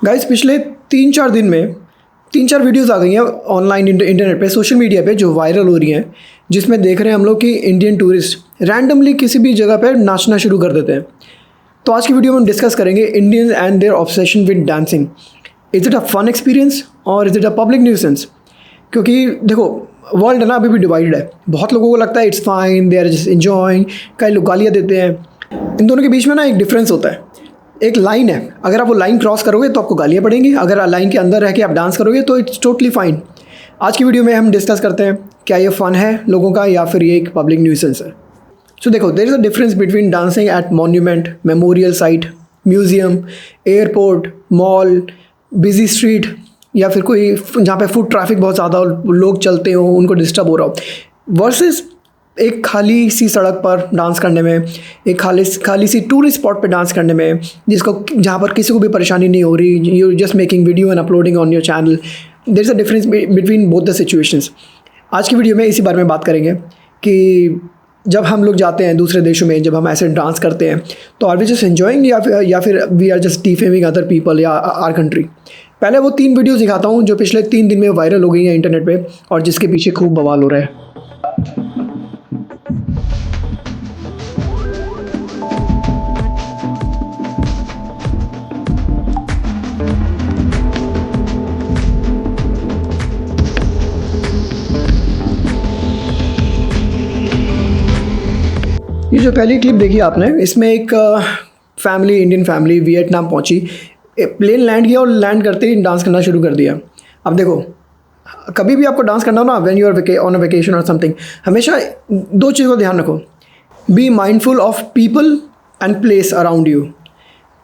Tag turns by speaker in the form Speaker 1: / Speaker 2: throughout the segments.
Speaker 1: Guys पिछले 3-4 दिन में 3-4 वीडियोस आ गई हैं ऑनलाइन इंटरनेट पे सोशल मीडिया पे जो वायरल हो रही हैं, जिसमें देख रहे हैं हम लोग कि इंडियन टूरिस्ट रैंडमली किसी भी जगह पर नाचना शुरू कर देते हैं। तो आज की वीडियो में हम डिस्कस करेंगे Indians and their obsession with dancing. Is it a fun experience और is it a public nuisance? क्योंकि देखो वर्ल्ड है ना अभी भी डिवाइडेड है। बहुत लोगों को लगता है it's fine, they are just enjoying, कई लोग गालियाँ देते हैं। इन दोनों के बीच में ना एक डिफरेंस होता है, एक लाइन है। अगर आप वो लाइन क्रॉस करोगे तो आपको गालियाँ पड़ेंगी, अगर लाइन के अंदर रह के आप डांस करोगे तो इट्स टोटली फाइन। आज की वीडियो में हम डिस्कस करते हैं क्या ये फ़न है लोगों का या फिर ये एक पब्लिक न्यूसेंस है। सो देखो, there is a difference between dancing at monument, memorial site, museum, airport, mall, busy street या फिर कोई जहाँ पे फुट ट्रैफिक बहुत ज़्यादा हो, लोग चलते हो, उनको डिस्टर्ब हो रहा हो, वर्सेस एक खाली सी सड़क पर डांस करने में, एक खाली सी टूरिस्ट स्पॉट पे डांस करने में, जहाँ पर किसी को भी परेशानी नहीं हो रही, you just making video and uploading on your channel. There is a difference between both the situations. आज की वीडियो में इसी बारे में बात करेंगे कि जब हम लोग जाते हैं दूसरे देशों में, जब हम ऐसे डांस करते हैं तो आर वी जस्ट एंजॉइंग या फिर we are just defaming other people या आर कंट्री। पहले वो 3 वीडियोस दिखाता हूँ जो पिछले 3 दिन में वायरल हो गई हैं इंटरनेट पे और जिसके पीछे खूब बवाल हो रहा है। ये जो पहली क्लिप देखी आपने, इसमें एक फैमिली, इंडियन फैमिली वियतनाम पहुंची, प्लेन लैंड किया और लैंड करते ही डांस करना शुरू कर दिया। अब देखो, कभी भी आपको डांस करना हो ना, when you are on a vacation और समथिंग, हमेशा 2 चीज़ों का ध्यान रखो। Be mindful of people and place around you.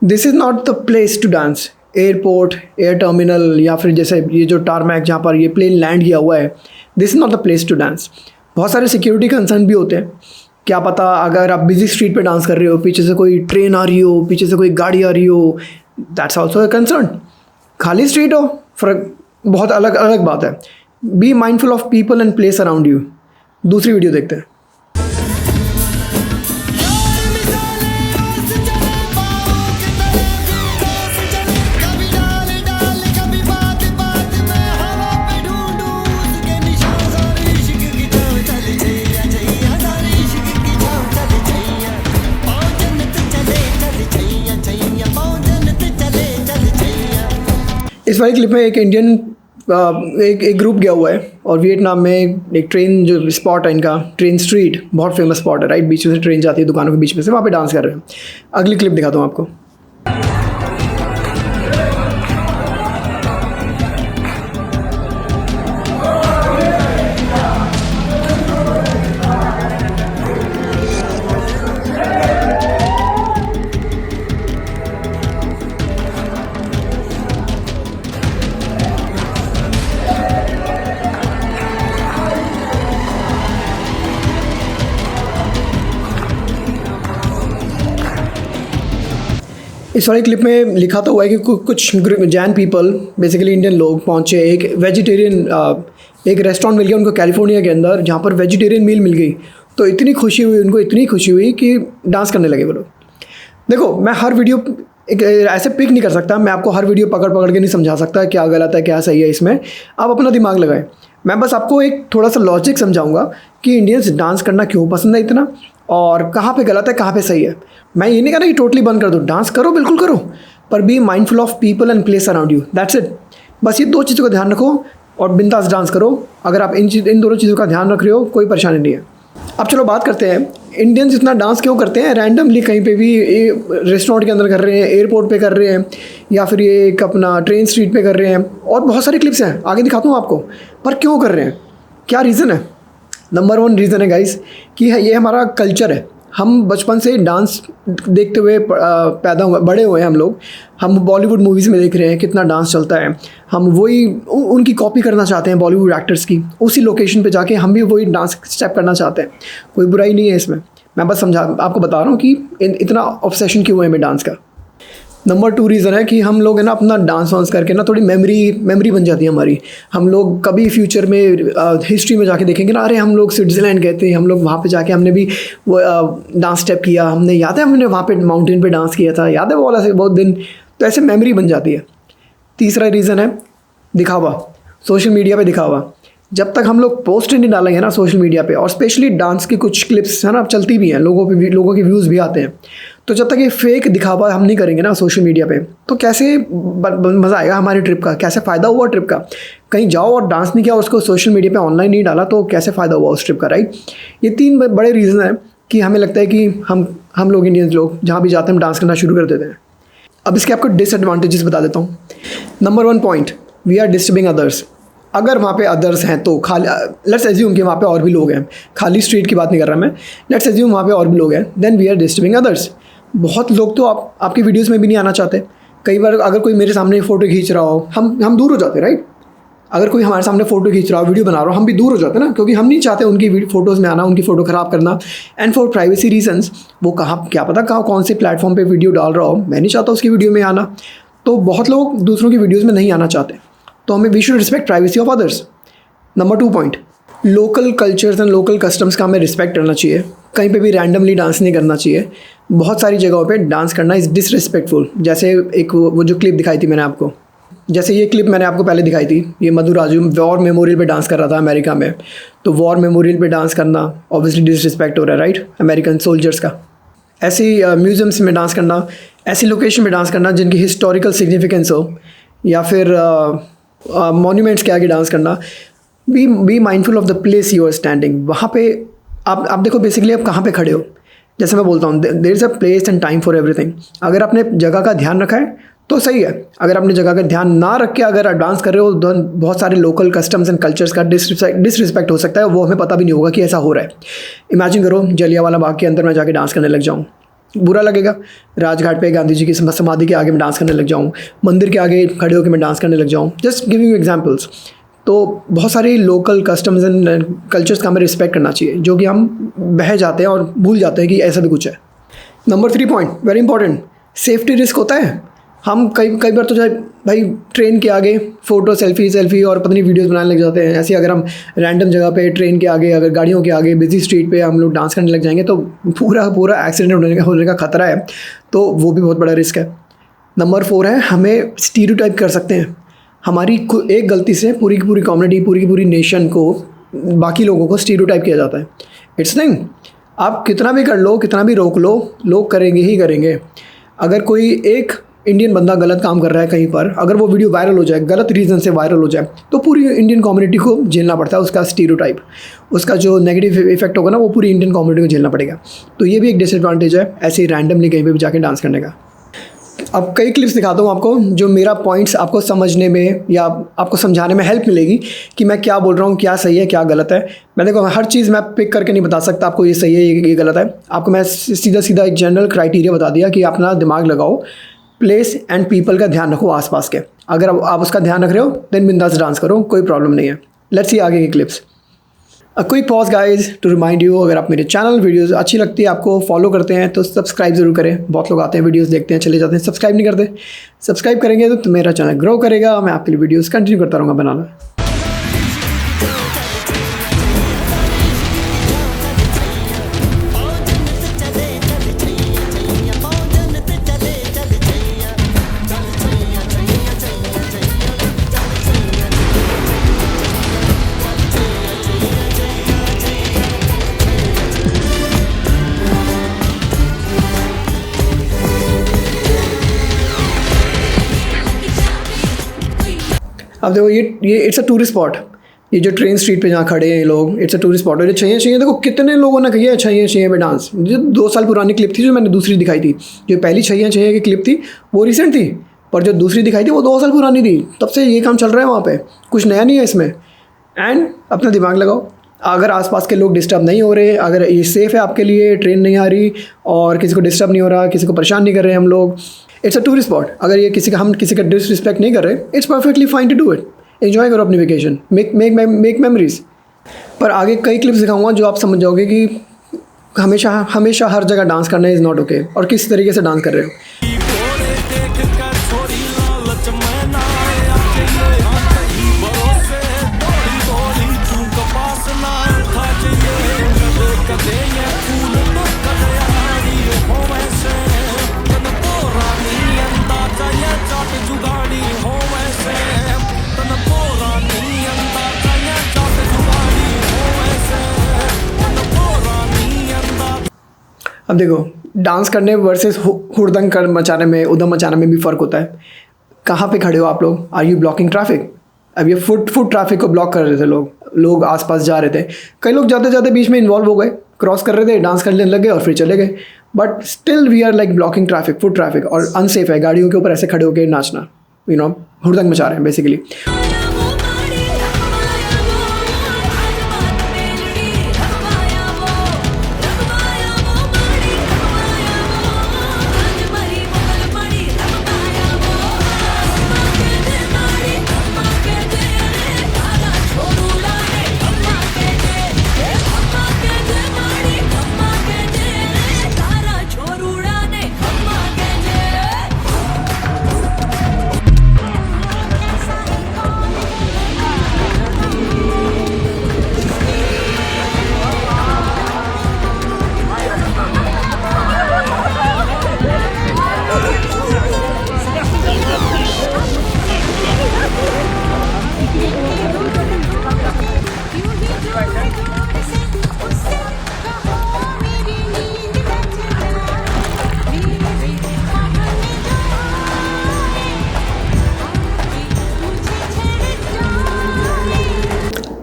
Speaker 1: This is not the place to dance. Airport, air terminal या फिर जैसे ये जो टारमैक जहाँ पर ये प्लेन लैंड किया हुआ है, this is not the place to dance. बहुत सारे सिक्योरिटी कंसर्न भी होते हैं। क्या पता अगर आप बिजी स्ट्रीट पे डांस कर रहे हो, पीछे से कोई ट्रेन आ रही हो, पीछे से कोई गाड़ी आ रही हो, दैट्स ऑल्सो अ कंसर्न। खाली स्ट्रीट हो, फर्क बहुत अलग अलग बात है। B mindful of people and place around you. दूसरी वीडियो देखते हैं। इस वाली क्लिप में एक इंडियन एक ग्रुप गया हुआ है और वियतनाम में एक ट्रेन जो स्पॉट है इनका, ट्रेन स्ट्रीट बहुत फेमस स्पॉट है, राइट, बीच में से ट्रेन जाती है दुकानों के बीच में से, वहाँ पे डांस कर रहे हैं। अगली क्लिप दिखाता हूँ आपको। इस वाली क्लिप में लिखा तो हुआ है कि कुछ जैन पीपल, बेसिकली इंडियन लोग पहुंचे, एक वेजिटेरियन एक रेस्टोरेंट मिल गया उनको कैलिफोर्निया के अंदर, जहां पर वेजिटेरियन मील मिल गई। तो इतनी खुशी हुई उनको, इतनी खुशी हुई कि डांस करने लगे वो लोग। देखो, मैं हर वीडियो एक ऐसे पिक नहीं कर सकता, मैं आपको हर वीडियो पकड़ पकड़ के नहीं समझा सकता क्या गलत है क्या सही है। इसमें आप अपना दिमाग लगाएं। मैं बस आपको एक थोड़ा सा लॉजिक समझाऊंगा कि इंडियंस डांस करना क्यों पसंद है इतना और कहाँ पे गलत है कहाँ पे सही है। मैं ये नहीं कह रहा कि टोटली बंद कर दो, डांस करो, बिल्कुल करो, पर B mindful of people and place around you, that's it. बस ये 2 चीज़ों का ध्यान रखो और बिंदास डांस करो। अगर आप इन दोनों चीज़ों का ध्यान रख रहे हो, कोई परेशानी नहीं है। अब चलो बात करते हैं, इंडियंस इतना डांस क्यों करते हैं रैंडमली, कहीं पे भी रेस्टोरेंट के अंदर कर रहे हैं, एयरपोर्ट पे कर रहे हैं, या फिर ये एक अपना ट्रेन स्ट्रीट पे कर रहे हैं, और बहुत सारी क्लिप्स हैं, आगे दिखाता हूँ आपको। पर क्यों कर रहे हैं, क्या रीज़न है? नंबर 1 रीज़न है गाइस कि ये हमारा कल्चर है। हम बचपन से डांस देखते हुए पैदा हुए, बड़े हुए हैं हम लोग। हम बॉलीवुड मूवीज़ में देख रहे हैं कितना डांस चलता है, हम वही उनकी कॉपी करना चाहते हैं, बॉलीवुड एक्टर्स की। उसी लोकेशन पे जाके हम भी वही डांस स्टेप करना चाहते हैं। कोई बुराई नहीं है इसमें, मैं बस आपको बता रहा हूँ कि इतना ऑब्सेशन क्यों है हमें डांस का। नंबर 2 रीज़न है कि हम लोग है ना अपना डांस वांस करके ना थोड़ी मेमोरी बन जाती है हमारी। हम लोग कभी फ्यूचर में हिस्ट्री में जाके देखेंगे ना, अरे हम लोग स्विट्ज़रलैंड गए थे, हम लोग वहाँ पे जाके हमने भी वो डांस स्टेप किया, हमने याद है हमने वहाँ पे माउंटेन पे डांस किया था, याद है वो वाला से बहुत दिन। तो ऐसे मेमोरी बन जाती है। तीसरा रीज़न है दिखावा, सोशल मीडिया पे दिखावा। जब तक हम लोग पोस्ट नहीं डालेंगे ना सोशल मीडिया पे, और स्पेशली डांस की कुछ क्लिप्स है ना, अब चलती भी हैं, लोगों के व्यूज़ भी आते हैं, तो जब तक ये फेक दिखावा हम नहीं करेंगे ना सोशल मीडिया पे, तो कैसे मज़ा आएगा हमारी ट्रिप का, कैसे फ़ायदा हुआ ट्रिप का। कहीं जाओ और डांस नहीं किया, उसको सोशल मीडिया पे ऑनलाइन नहीं डाला, तो कैसे फ़ायदा हुआ उस ट्रिप का, राइट। ये 3 बड़े रीज़न हैं कि हमें लगता है कि हम लोग इंडियंस लोग जहाँ भी जाते हैं हम डांस करना शुरू कर देते हैं। अब इसके आपको डिसएडवांटेजेस बता देता हूँ। Number 1 point, we are disturbing others. अगर वहाँ पे अदर्स हैं तो खाली, लेट्स एज्यूम कि वहाँ पे और भी लोग हैं, खाली स्ट्रीट की बात नहीं कर रहा मैं, लेट्स एज्यूम वहाँ पे और भी लोग हैं, then we are disturbing others. बहुत लोग तो आपकी वीडियोस में भी नहीं आना चाहते। कई बार अगर कोई मेरे सामने फ़ोटो खींच रहा हो, हम दूर हो जाते हैं, राइट। अगर कोई हमारे सामने फ़ोटो खींच रहा हो, वीडियो बना रहा हो, हम भी दूर हो जाते हैं ना, क्योंकि हम नहीं चाहते उनकी फ़ोटोज़ में आना, उनकी फ़ोटो ख़राब करना। एंड फॉर प्राइवेसी रीजंस, वो क्या पता कौन से प्लेटफॉर्म पे वीडियो डाल रहा हो, मैं नहीं चाहता उसकी वीडियो में आना। तो बहुत लोग दूसरों की वीडियोज़ में नहीं आना चाहते, तो we should respect privacy of others. Number 2 point, local cultures and local customs का हमें रिस्पेक्ट करना चाहिए। कहीं पे भी रैंडमली डांस नहीं करना चाहिए। बहुत सारी जगहों पे डांस करना इज़ डिसरिस्पेक्टफुल। जैसे एक वो जो क्लिप दिखाई थी मैंने आपको, जैसे ये क्लिप मैंने आपको पहले दिखाई थी, ये मधु राजू वॉर मेमोरियल पे डांस कर रहा था अमेरिका में। तो वॉर मेमोरियल पे डांस करना ऑब्वियसली डिसरिस्पेक्ट हो रहा है, राइट, अमेरिकन सोल्जर्स का। ऐसी म्यूज़ियम्स में डांस करना, ऐसी लोकेशन में डांस करना जिनकी हिस्टोरिकल सिग्निफिकेंस हो, या फिर मॉन्यूमेंट्स के आगे डांस करना। Be mindful of the place you are standing. वहाँ पे आप देखो बेसिकली आप कहाँ पे खड़े हो। जैसे मैं बोलता हूँ, there is a place and time for everything. अगर आपने जगह का ध्यान रखा है तो सही है। अगर आपने जगह का ध्यान ना रख के अगर आप डांस कर रहे हो, तो बहुत सारे लोकल कस्टम्स एंड कल्चर्स का डिसरिस्पेक्ट हो सकता है, वो हमें पता भी नहीं होगा कि ऐसा हो रहा है। इमेजिन करो जलियांवाला बाग के अंदर मैं जाके डांस करने लग जाऊँ, बुरा लगेगा। राजघाट पे गांधी जी की समाधि के आगे मैं डांस करने लग जाऊँ, मंदिर के आगे खड़े होकर मैं डांस करने लग जाऊँ, जस्ट गिविंग यू एग्जांपल्स। तो बहुत सारे लोकल कस्टम्स एंड कल्चर्स का हमें रिस्पेक्ट करना चाहिए, जो कि हम बह जाते हैं और भूल जाते हैं कि ऐसा भी कुछ है। Number 3 point, very important, safety risk होता है। हम कई बार तो भाई ट्रेन के आगे फ़ोटो सेल्फी और पता नहीं वीडियोज़ बनाने लग जाते हैं। ऐसे अगर हम रैंडम जगह पे ट्रेन के आगे, अगर गाड़ियों के आगे बिजी स्ट्रीट पे हम लोग डांस करने लग जाएंगे, तो पूरा एक्सीडेंट होने का खतरा है। तो वो भी बहुत बड़ा रिस्क है। नंबर 4 है, हमें स्टीरियोटाइप कर सकते हैं। हमारी एक गलती से पूरी की पूरी कम्युनिटी, पूरी की पूरी नेशन को, बाकी लोगों को स्टीरियोटाइप किया जाता है। इट्स थिंग, आप कितना भी कर लो, कितना भी रोक लो, लोग करेंगे ही करेंगे। अगर कोई एक इंडियन बंदा गलत काम कर रहा है कहीं पर, अगर वो वीडियो वायरल हो जाए, गलत रीज़न से वायरल हो जाए, तो पूरी इंडियन कम्युनिटी को झेलना पड़ता है उसका स्टीरियोटाइप। उसका जो नेगेटिव इफेक्ट होगा ना, वो पूरी इंडियन कम्युनिटी को झेलना पड़ेगा। तो ये भी एक डिसएडवांटेज है ऐसे ही रैंडमली कहीं पर भी जाके डांस करने का। अब कई क्लिप्स दिखाता हूँ आपको, जो मेरा पॉइंट्स आपको समझने में या आपको समझाने में हेल्प मिलेगी कि मैं क्या बोल रहा हूँ, क्या सही है क्या गलत है। मैं देखो हर चीज़ मैं पिक करके नहीं बता सकता आपको ये सही है ये गलत है। आपको मैं सीधा एक जनरल क्राइटेरिया बता दिया कि अपना दिमाग लगाओ, प्लेस एंड पीपल का ध्यान रखो आसपास के। अगर आप उसका ध्यान रख रहे हो देन बिंदास डांस करो, कोई प्रॉब्लम नहीं है। लेट्स सी आगे की clips. A quick pause guys to remind you, अगर आप मेरे चैनल वीडियोस अच्छी लगती है, आपको फॉलो करते हैं, तो सब्सक्राइब ज़रूर करें। बहुत लोग आते हैं वीडियोस देखते हैं चले जाते हैं, सब्सक्राइब नहीं करते। सब्सक्राइब करेंगे तो मेरा चैनल ग्रो करेगा, मैं आपके लिए वीडियोस कंटिन्यू करता रहूँगा बनाना। अब देखो ये इट्स अ टूरिस्ट स्पॉट। ये जो ट्रेन स्ट्रीट पे जहाँ खड़े हैं ये लोग, इट्स अ टूरिस्ट स्पॉट। और ये छैया देखो कितने लोगों ने किया है छैया पे डांस। जो 2 साल पुरानी क्लिप थी जो मैंने दूसरी दिखाई थी, जो पहली छैया की क्लिप थी वो रिसेंट थी, पर जो दूसरी दिखाई थी वो 2 साल पुरानी थी। तब से ये काम चल रहा है वहाँ पे, कुछ नया नहीं है इसमें। एंड अपना दिमाग लगाओ, अगर आसपास के लोग डिस्टर्ब नहीं हो रहे, अगर ये सेफ़ है आपके लिए, ट्रेन नहीं आ रही और किसी को डिस्टर्ब नहीं हो रहा, किसी को परेशान नहीं कर रहे हम लोग, इट्स अ टूरिस्ट स्पॉट। अगर ये हम किसी का डिसरिस्पेक्ट नहीं कर रहे, it's perfectly fine to do it. Enjoy करो अपनी वेकेशन, मेक मेमोरीज। पर आगे कई क्लिप्स दिखाऊंगा जो आप समझ जाओगे कि हमेशा हर जगह डांस करना इज़ नॉट ओके, और किस तरीके से डांस कर रहे हो। अब देखो, डांस करने वर्सेस हुड़दंग कर मचाने में, उधम मचाने में भी फ़र्क होता है। कहाँ पे खड़े हो आप लोग? Are you blocking traffic? अब ये फुट ट्रैफिक को ब्लॉक कर रहे थे लोग आसपास जा रहे थे। कई लोग जाते जाते बीच में इन्वॉल्व हो गए, क्रॉस कर रहे थे, डांस करने लग गए और फिर चले गए। But still we are like blocking traffic, foot traffic, और अनसेफ है गाड़ियों के ऊपर ऐसे खड़े होकर नाचना, हुड़दंग मचा रहे हैं बेसिकली।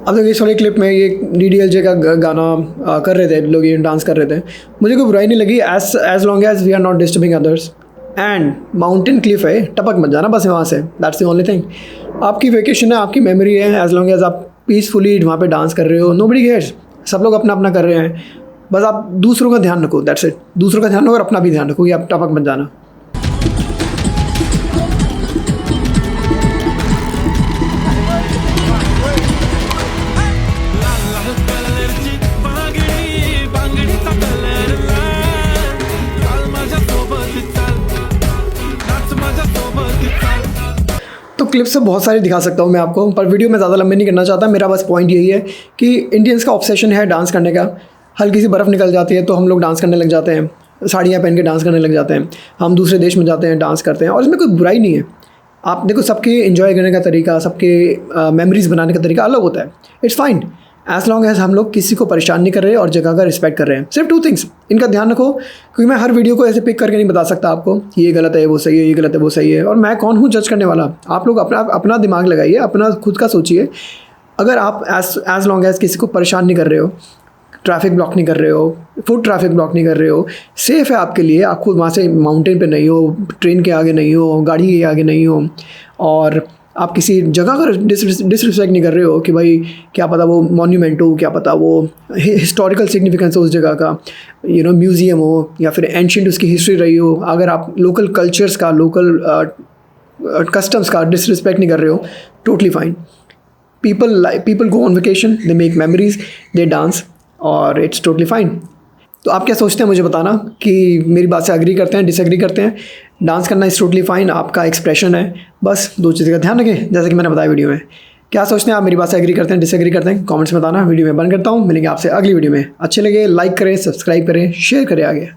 Speaker 1: अब देखिए इस वाले क्लिप में ये DDLJ का गाना कर रहे थे लोग, ये डांस कर रहे थे। मुझे कोई बुराई नहीं लगी as long as we are not disturbing others. And mountain cliff है, टपक मत जाना बस वहाँ से, दैट्स द ओनली थिंग। आपकी वेकेशन है, आपकी मेमोरी है, एज लॉन्ग एज आप पीसफुली वहाँ पे डांस कर रहे हो, नोबडी केयर्स। सब लोग अपना अपना कर रहे हैं, बस आप दूसरों का ध्यान रखो, दैट्स इट। दूसरों का ध्यान रखो और अपना भी ध्यान रखो कि आप टपक मत जाना। तो क्लिप से बहुत सारी दिखा सकता हूँ मैं आपको, पर वीडियो में ज़्यादा लंबे नहीं करना चाहता। मेरा बस पॉइंट यही है कि इंडियंस का ऑब्सेशन है डांस करने का। हल्की सी बर्फ़ निकल जाती है तो हम लोग डांस करने लग जाते हैं, साड़ियाँ पहन के डांस करने लग जाते हैं। हम दूसरे देश में जाते हैं, डांस करते हैं, और इसमें कोई बुराई नहीं है। आप देखो, सबके एंजॉय करने का तरीका, सबके मेमोरीज़ बनाने का तरीका अलग होता है। It's fine as long as हम लोग किसी को परेशान नहीं कर रहे और जगह का रिस्पेक्ट कर रहे हैं। सिर्फ 2 थिंग्स, इनका ध्यान रखो, क्योंकि मैं हर वीडियो को ऐसे पिक करके नहीं बता सकता आपको कि ये गलत है, वो सही है, ये गलत है, वो सही है। और मैं कौन हूँ जज करने वाला? आप लोग अपना दिमाग लगाइए, अपना खुद का सोचिए। अगर आप एज लॉन्ग एज किसी को परेशान नहीं कर रहे हो, ट्रैफिक ब्लॉक नहीं कर रहे हो, फुट ट्रैफिक ब्लॉक नहीं कर रहे हो, सेफ़ है आपके लिए, आप खुद वहाँ से माउंटेन पे नहीं हो, ट्रेन के आगे नहीं हो, गाड़ी के आगे नहीं हो, और आप किसी जगह का डिसरिस्पेक्ट नहीं कर रहे हो कि भाई क्या पता वो मॉन्यूमेंट हो, क्या पता वो हिस्टोरिकल सिग्निफिकेंस हो उस जगह का, म्यूज़ियम हो, या फिर एंशिएंट उसकी हिस्ट्री रही हो। अगर आप लोकल कल्चर्स का, लोकल कस्टम्स का डिसरिस्पेक्ट नहीं कर रहे हो, totally fine. People go on vacation, they make memories, they dance, और इट्स टोटली फाइन। तो आप क्या सोचते हैं मुझे बताना कि मेरी बात से एग्री करते हैं, डिसएग्री करते हैं। डांस करना इज़ टोटली फाइन, आपका एक्सप्रेशन है, बस 2 चीज़ों का ध्यान रखें जैसे कि मैंने बताया वीडियो में। क्या सोचते हैं आप, मेरी बात से एग्री करते हैं, डिसएग्री करते हैं? कमेंट्स में बताना। वीडियो में बंद करता हूँ, मिलेंगे आपसे अगली वीडियो में। अच्छे लगे लाइक करें, सब्सक्राइब करें, शेयर करें आगे।